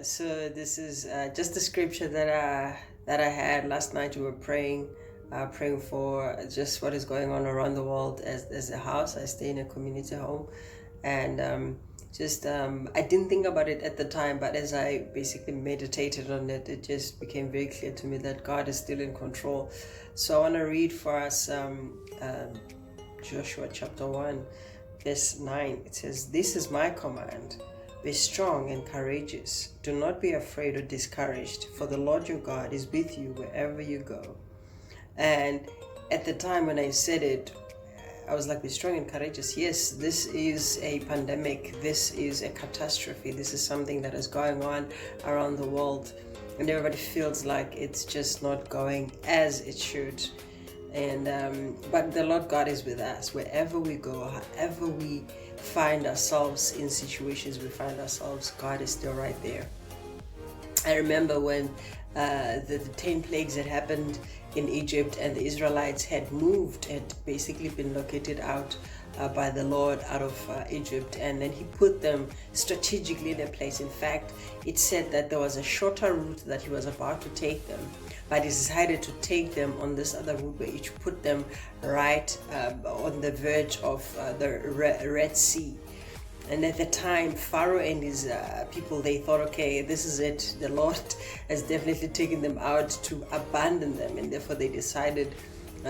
So this is just the scripture that I had last night. We were praying for just what is going on around the world as a house. I stay in a community home, and just I didn't think about it at the time, but as I basically meditated on it, it just became very clear to me that God is still in control. So I want to read for us Joshua chapter 1, verse 9. It says, "This is my command. Be strong and courageous. Do not be afraid or discouraged, for the Lord your God is with you wherever you go." And at the time when I said it, I was like, be strong and courageous. Yes, this is a pandemic. This is a catastrophe. This is something that is going on around the world. And everybody feels like it's just not going as it should. And but the Lord God is with us wherever we go, however we find ourselves in situations we find ourselves, God is still right there. I remember when the 10 plagues had happened in Egypt, and the Israelites had moved, had basically been located out by the Lord out of Egypt, and then he put them strategically in a place. In fact, it said that there was a shorter route that he was about to take them, but he decided to take them on this other route, which put them right on the verge of the Red Sea. And at the time, Pharaoh and his people, they thought, okay, this is it. The Lord has definitely taken them out to abandon them. And therefore they decided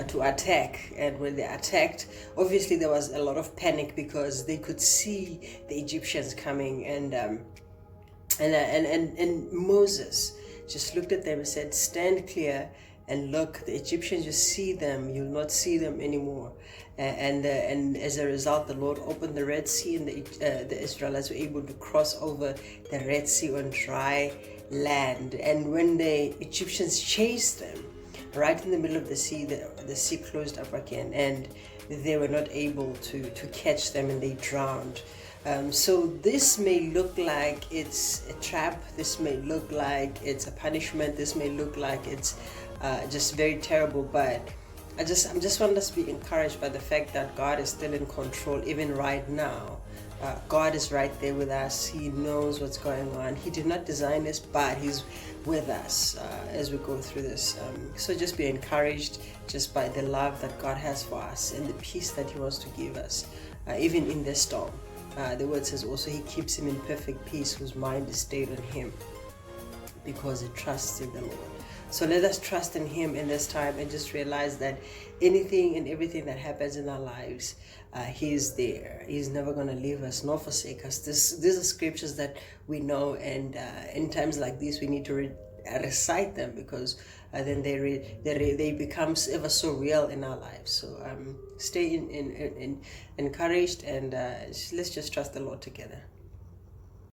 to attack. And when they attacked, obviously there was a lot of panic because they could see the Egyptians coming. And Moses just looked at them and said, "Stand clear and look, the Egyptians, you see them, you'll not see them anymore." And as a result, the Lord opened the Red Sea, and the Israelites were able to cross over the Red Sea on dry land. And when the Egyptians chased them, right in the middle of the sea, the sea closed up again, and they were not able to catch them, and they drowned. So this may look like it's a trap. This may look like it's a punishment. This may look like it's just very terrible, but I just want us to be encouraged by the fact that God is still in control even right now. God is right there with us. He knows what's going on. He did not design this, but He's with us as we go through this. So just be encouraged just by the love that God has for us and the peace that He wants to give us, even in this storm. The word says also He keeps him in perfect peace whose mind is stayed on Him because it trusts in the Lord. So let us trust in Him in this time and just realize that anything and everything that happens in our lives, He is there. He's never going to leave us nor forsake us. These are scriptures that we know, and in times like this, we need to recite them because then they become ever so real in our lives. So stay in encouraged, and let's just trust the Lord together.